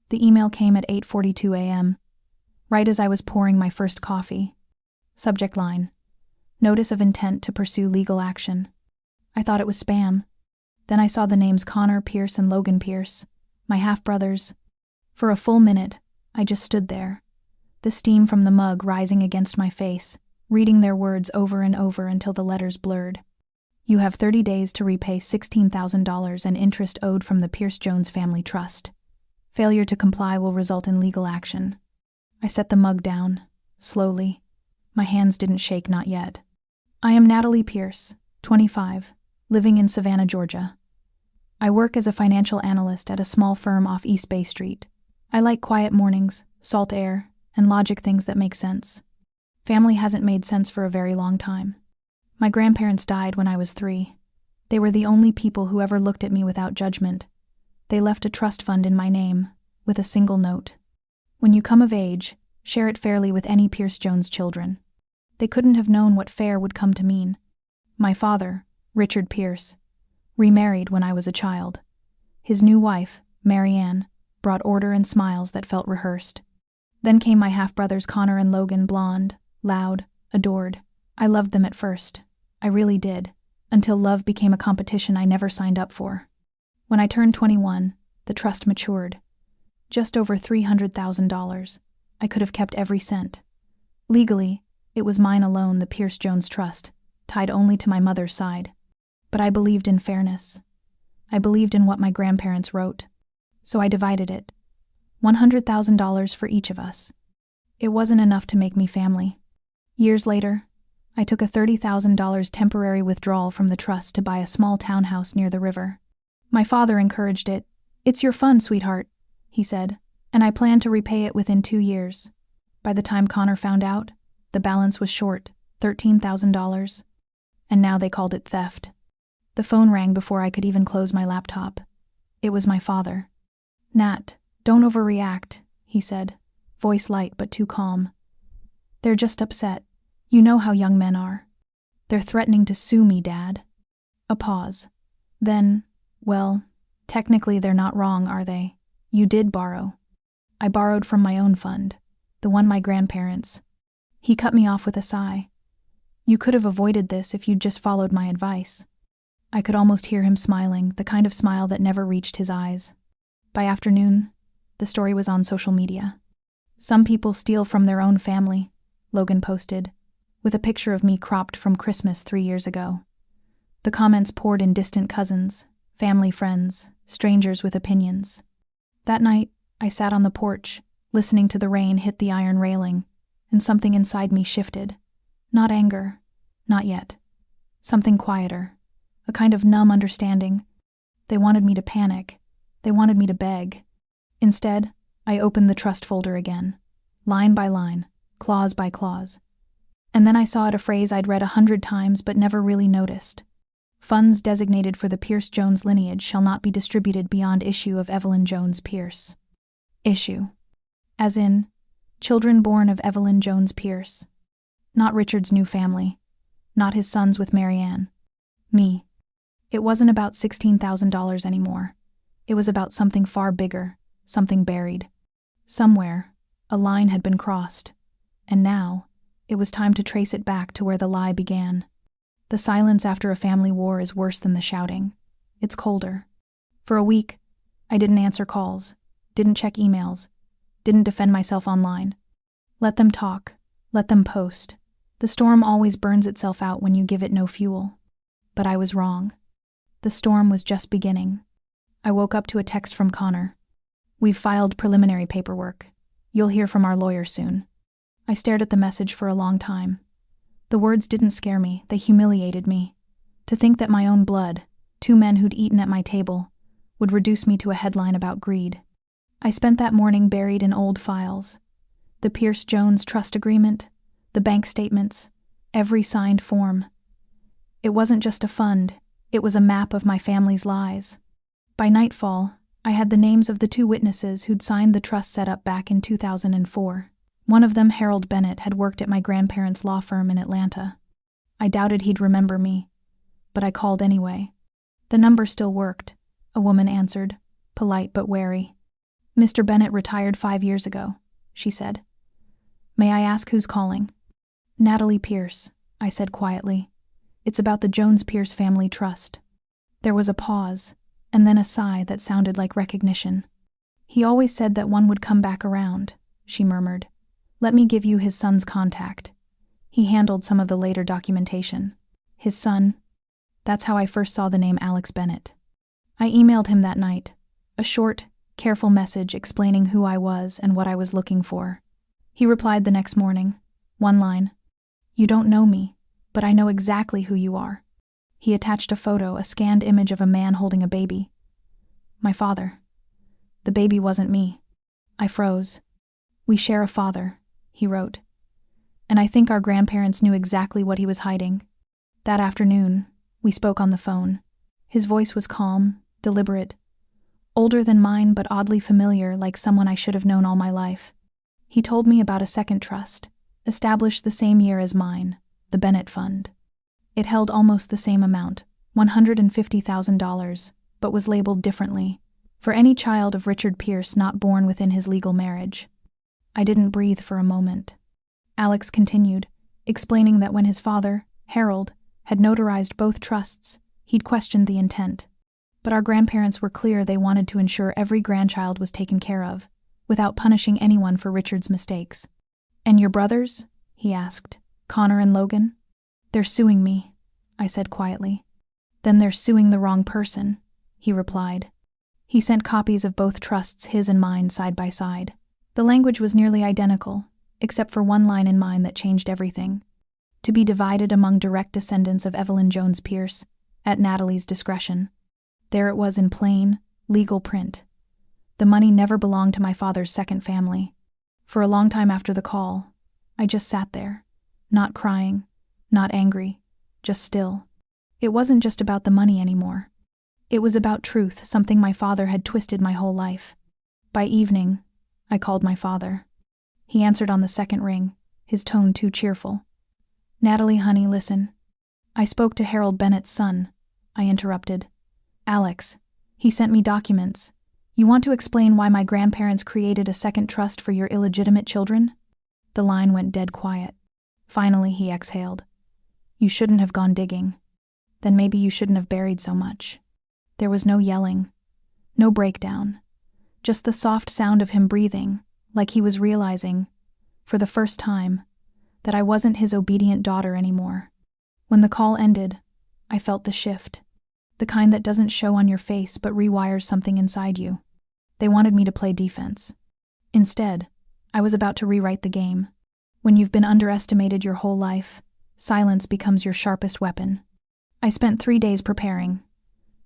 The email came at 8:42 a.m., right as I was pouring my first coffee. Subject line: Notice of intent to pursue legal action. I thought it was spam. Then I saw the names Connor Pierce and Logan Pierce, my half-brothers. For a full minute, I just stood there, the steam from the mug rising against my face, reading their words over and over until the letters blurred. You have 30 days to repay $16,000 and interest owed from the Pierce-Jones Family Trust. Failure to comply will result in legal action. I set the mug down, slowly. My hands didn't shake, not yet. I am Natalie Pierce, 25, living in Savannah, Georgia. I work as a financial analyst at a small firm off East Bay Street. I like quiet mornings, salt air, and logic things that make sense. Family hasn't made sense for a very long time. My grandparents died when I was 3. They were the only people who ever looked at me without judgment. They left a trust fund in my name, with a single note. When you come of age, share it fairly with any Pierce-Jones children. They couldn't have known what fair would come to mean. My father, Richard Pierce, remarried when I was a child. His new wife, Mary Ann, brought order and smiles that felt rehearsed. Then came my half-brothers Connor and Logan, blonde, loud, adored. I loved them at first. I really did, until love became a competition I never signed up for. When I turned 21, the trust matured. Just over $300,000. I could have kept every cent. Legally, it was mine alone, the Pierce-Jones Trust, tied only to my mother's side. But I believed in fairness. I believed in what my grandparents wrote. So I divided it. $100,000 for each of us. It wasn't enough to make me family. Years later, I took a $30,000 temporary withdrawal from the trust to buy a small townhouse near the river. My father encouraged it. "It's your fun, sweetheart," he said, and I planned to repay it within 2 years. By the time Connor found out, the balance was short, $13,000, and now they called it theft. The phone rang before I could even close my laptop. It was my father. "Nat, don't overreact," he said, voice light but too calm. "They're just upset. You know how young men are. They're threatening to sue me, Dad." A pause. Then, "Well, technically they're not wrong, are they? You did borrow." "I borrowed from my own fund, the one my grandparents." He cut me off with a sigh. "You could have avoided this if you'd just followed my advice." I could almost hear him smiling, the kind of smile that never reached his eyes. By afternoon, the story was on social media. "Some people steal from their own family," Logan posted, with a picture of me cropped from Christmas 3 years ago. The comments poured in: distant cousins, family friends, strangers with opinions. That night, I sat on the porch, listening to the rain hit the iron railing, and something inside me shifted. Not anger, not yet. Something quieter, a kind of numb understanding. They wanted me to panic. They wanted me to beg. Instead, I opened the trust folder again, line by line, clause by clause. And then I saw it, a phrase I'd read 100 times but never really noticed. "Funds designated for the Pierce-Jones lineage shall not be distributed beyond issue of Evelyn Jones Pierce." Issue. As in, children born of Evelyn Jones Pierce. Not Richard's new family. Not his sons with Mary Ann. Me. It wasn't about $16,000 anymore. It was about something far bigger, something buried. Somewhere, a line had been crossed. And now, it was time to trace it back to where the lie began. The silence after a family war is worse than the shouting. It's colder. For a week, I didn't answer calls, didn't check emails, didn't defend myself online. Let them talk, let them post. The storm always burns itself out when you give it no fuel. But I was wrong. The storm was just beginning. I woke up to a text from Connor. "We've filed preliminary paperwork. You'll hear from our lawyer soon." I stared at the message for a long time. The words didn't scare me, they humiliated me. To think that my own blood, 2 men who'd eaten at my table, would reduce me to a headline about greed. I spent that morning buried in old files. The Pierce-Jones trust agreement, the bank statements, every signed form. It wasn't just a fund, it was a map of my family's lies. By nightfall, I had the names of the 2 witnesses who'd signed the trust setup back in 2004. One of them, Harold Bennett, had worked at my grandparents' law firm in Atlanta. I doubted he'd remember me, but I called anyway. The number still worked, a woman answered, polite but wary. Mr. Bennett retired 5 years ago, she said. May I ask who's calling? Natalie Pierce, I said quietly. It's about the Jones-Pierce Family Trust. There was a pause, and then a sigh that sounded like recognition. He always said that one would come back around, she murmured. Let me give you his son's contact. He handled some of the later documentation. His son. That's how I first saw the name Alex Bennett. I emailed him that night, a short, careful message explaining who I was and what I was looking for. He replied the next morning, one line. You don't know me, but I know exactly who you are. He attached a photo, a scanned image of a man holding a baby. My father. The baby wasn't me. I froze. We share a father, he wrote. And I think our grandparents knew exactly what he was hiding. That afternoon, we spoke on the phone. His voice was calm, deliberate, older than mine but oddly familiar, like someone I should have known all my life. He told me about a second trust, established the same year as mine, the Bennett Fund. It held almost the same amount, $150,000, but was labeled differently, for any child of Richard Pierce not born within his legal marriage. I didn't breathe for a moment. Alex continued, explaining that when his father, Harold, had notarized both trusts, he'd questioned the intent. But our grandparents were clear they wanted to ensure every grandchild was taken care of, without punishing anyone for Richard's mistakes. And your brothers? He asked. Connor and Logan? They're suing me, I said quietly. Then they're suing the wrong person, he replied. He sent copies of both trusts, his and mine, side by side. The language was nearly identical, except for one line in mine that changed everything. To be divided among direct descendants of Evelyn Jones Pierce, at Natalie's discretion. There it was in plain, legal print. The money never belonged to my father's second family. For a long time after the call, I just sat there, not crying, not angry, just still. It wasn't just about the money anymore. It was about truth, something my father had twisted my whole life. By evening, I called my father. He answered on the second ring, his tone too cheerful. Natalie, honey, listen. I spoke to Harold Bennett's son, I interrupted. Alex, he sent me documents. You want to explain why my grandparents created a second trust for your illegitimate children? The line went dead quiet. Finally, he exhaled. You shouldn't have gone digging. Then maybe you shouldn't have buried so much. There was no yelling, no breakdown, just the soft sound of him breathing, like he was realizing, for the first time, that I wasn't his obedient daughter anymore. When the call ended, I felt the shift, the kind that doesn't show on your face but rewires something inside you. They wanted me to play defense. Instead, I was about to rewrite the game. When you've been underestimated your whole life, silence becomes your sharpest weapon. I spent 3 days preparing,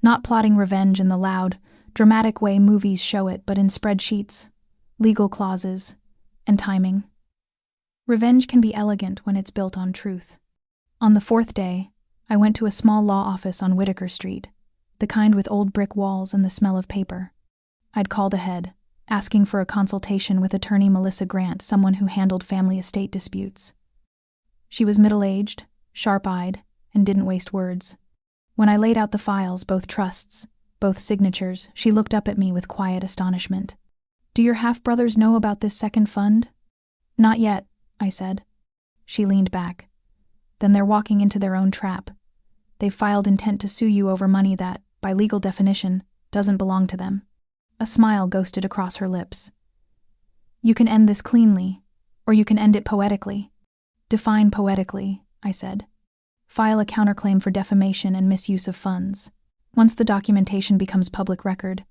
not plotting revenge in the loud, dramatic way movies show it, but in spreadsheets, legal clauses, and timing. Revenge can be elegant when it's built on truth. On the 4th day, I went to a small law office on Whitaker Street, the kind with old brick walls and the smell of paper. I'd called ahead, asking for a consultation with attorney Melissa Grant, someone who handled family estate disputes. She was middle-aged, sharp-eyed, and didn't waste words. When I laid out the files, both trusts, both signatures, she looked up at me with quiet astonishment. Do your half-brothers know about this second fund? Not yet, I said. She leaned back. Then they're walking into their own trap. They've filed intent to sue you over money that, by legal definition, doesn't belong to them. A smile ghosted across her lips. You can end this cleanly, or you can end it poetically. Define poetically, I said. File a counterclaim for defamation and misuse of funds. Once the documentation becomes public record,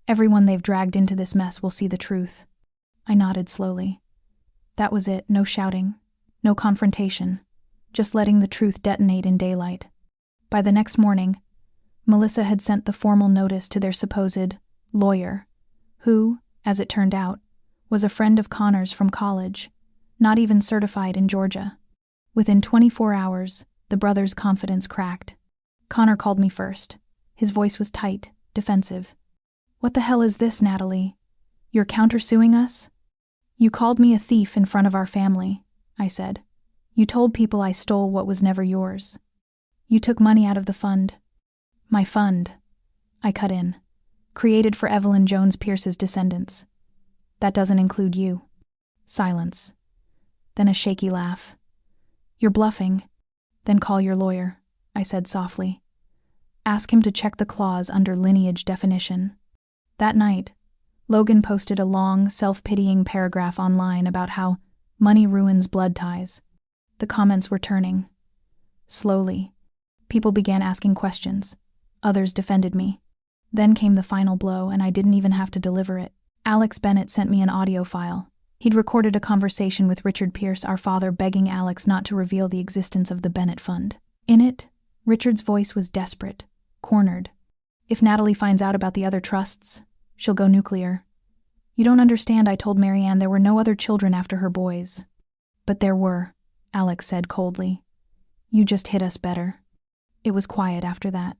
everyone they've dragged into this mess will see the truth. I nodded slowly. That was it, no shouting, no confrontation, just letting the truth detonate in daylight. By the next morning, Melissa had sent the formal notice to their supposed lawyer, who, as it turned out, was a friend of Connor's from college, not even certified in Georgia. Within 24 hours, the brothers' confidence cracked. Connor called me first. His voice was tight, defensive. What the hell is this, Natalie? You're countersuing us? You called me a thief in front of our family, I said. You told people I stole what was never yours. You took money out of the fund. My fund, I cut in, created for Evelyn Jones Pierce's descendants. That doesn't include you. Silence. Then a shaky laugh. You're bluffing. Then call your lawyer, I said softly. Ask him to check the clause under lineage definition. That night, Logan posted a long, self-pitying paragraph online about how money ruins blood ties. The comments were turning. Slowly, people began asking questions. Others defended me. Then came the final blow, and I didn't even have to deliver it. Alex Bennett sent me an audio file. He'd recorded a conversation with Richard Pierce, our father, begging Alex not to reveal the existence of the Bennett Fund. In it, Richard's voice was desperate, cornered. If Natalie finds out about the other trusts, she'll go nuclear. You don't understand, I told Marianne. There were no other children after her boys. But there were, Alex said coldly. You just hit us better. It was quiet after that.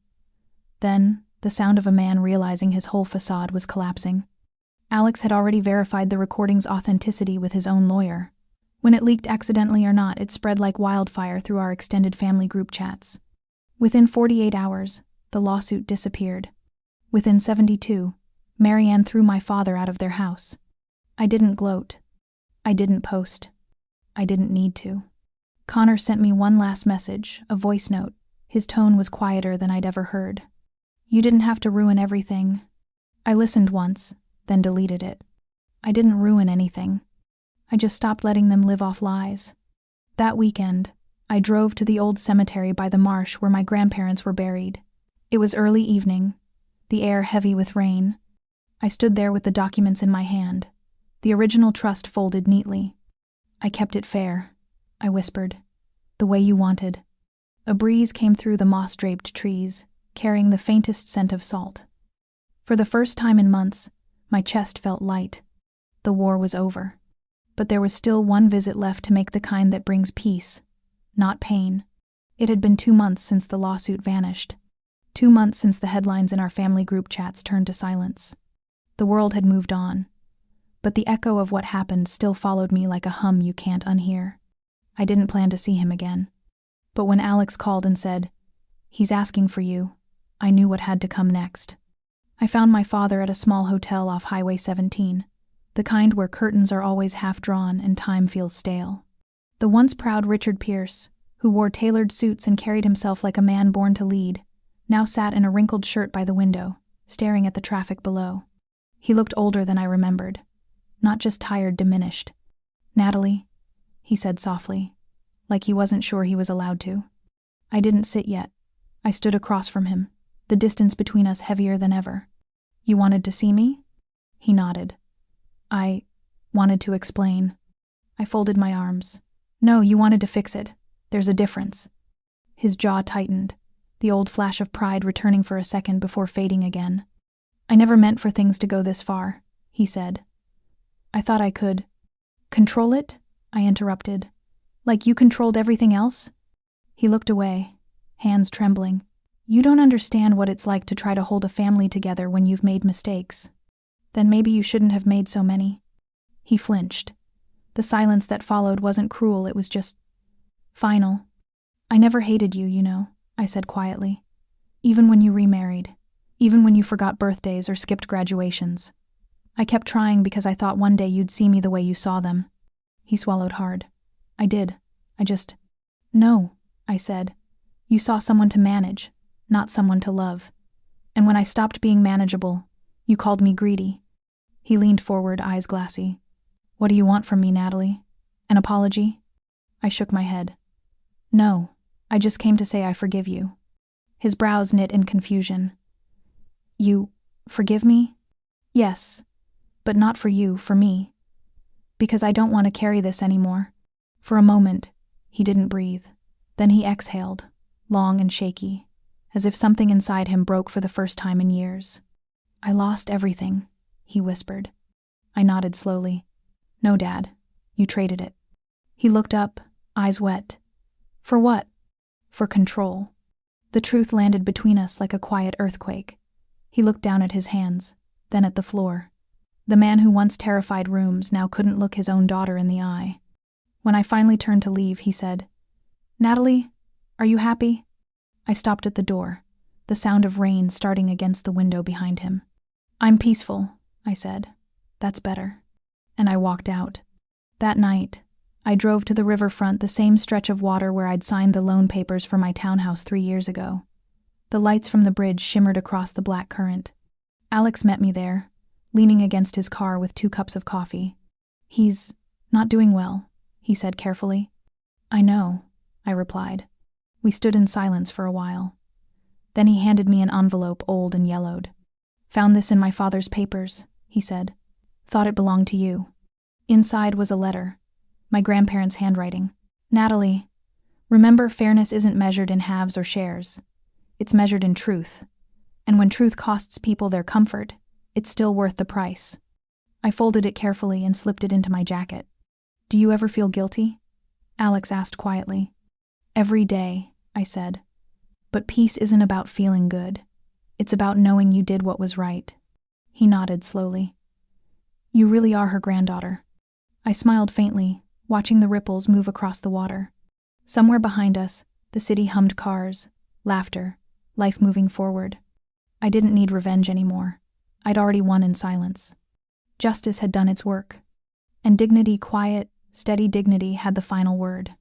Then, the sound of a man realizing his whole facade was collapsing. Alex had already verified the recording's authenticity with his own lawyer. When it leaked accidentally or not, it spread like wildfire through our extended family group chats. Within 48 hours, the lawsuit disappeared. Within 72, Marianne threw my father out of their house. I didn't gloat. I didn't post. I didn't need to. Connor sent me one last message, a voice note. His tone was quieter than I'd ever heard. You didn't have to ruin everything. I listened once, then deleted it. I didn't ruin anything. I just stopped letting them live off lies. That weekend, I drove to the old cemetery by the marsh where my grandparents were buried. It was early evening, the air heavy with rain. I stood there with the documents in my hand, the original trust folded neatly. I kept it fair, I whispered, the way you wanted. A breeze came through the moss-draped trees, carrying the faintest scent of salt. For the first time in months, my chest felt light. The war was over. But there was still one visit left to make, the kind that brings peace, not pain. It had been 2 months since the lawsuit vanished. 2 months since the headlines in our family group chats turned to silence. The world had moved on. But the echo of what happened still followed me like a hum you can't unhear. I didn't plan to see him again. But when Alex called and said, "He's asking for you," I knew what had to come next. I found my father at a small hotel off Highway 17, the kind where curtains are always half-drawn and time feels stale. The once proud Richard Pierce, who wore tailored suits and carried himself like a man born to lead, now sat in a wrinkled shirt by the window, staring at the traffic below. He looked older than I remembered, not just tired, diminished. "Natalie," he said softly, like he wasn't sure he was allowed to. I didn't sit yet. I stood across from him, the distance between us heavier than ever. "You wanted to see me?" He nodded. "I wanted to explain." I folded my arms. "No, you wanted to fix it. There's a difference." His jaw tightened, the old flash of pride returning for a second before fading again. "I never meant for things to go this far," he said. "I thought I could." "Control it?" I interrupted. "Like you controlled everything else?" He looked away, hands trembling. "You don't understand what it's like to try to hold a family together when you've made mistakes. Then maybe you shouldn't have made so many." He flinched. The silence that followed wasn't cruel, it was just final. "I never hated you, you know," I said quietly. "Even when you remarried. Even when you forgot birthdays or skipped graduations. I kept trying because I thought one day you'd see me the way you saw them." He swallowed hard. "I did. I just—" "No," I said. "You saw someone to manage, not someone to love. And when I stopped being manageable, you called me greedy." He leaned forward, eyes glassy. "What do you want from me, Natalie? An apology?" I shook my head. "No, I just came to say I forgive you." His brows knit in confusion. "You forgive me?" "Yes, but not for you, for me. Because I don't want to carry this anymore." For a moment, he didn't breathe. Then he exhaled, long and shaky, as if something inside him broke for the first time in years. "I lost everything," he whispered. I nodded slowly. "No, Dad, you traded it." He looked up, eyes wet. "For what?" "For control." The truth landed between us like a quiet earthquake. He looked down at his hands, then at the floor. The man who once terrified rooms now couldn't look his own daughter in the eye. When I finally turned to leave, he said, "Natalie, are you happy?" I stopped at the door, the sound of rain starting against the window behind him. "I'm peaceful," I said. "That's better." and I walked out. That night, I drove to the riverfront, the same stretch of water where I'd signed the loan papers for my townhouse 3 years ago. The lights from the bridge shimmered across the black current. Alex met me there, leaning against his car with 2 cups of coffee. "He's not doing well," he said carefully. "I know," I replied. We stood in silence for a while. Then he handed me an envelope, old and yellowed. "Found this in my father's papers," he said. "Thought it belonged to you." Inside was a letter, my grandparents' handwriting. "Natalie, remember, fairness isn't measured in halves or shares. It's measured in truth. And when truth costs people their comfort, it's still worth the price." I folded it carefully and slipped it into my jacket. "Do you ever feel guilty?" Alex asked quietly. "Every day," I said. "But peace isn't about feeling good. It's about knowing you did what was right." He nodded slowly. "You really are her granddaughter." I smiled faintly, watching the ripples move across the water. Somewhere behind us, the city hummed cars, laughter, life moving forward. I didn't need revenge anymore. I'd already won in silence. Justice had done its work. And dignity, quiet, steady dignity, had the final word.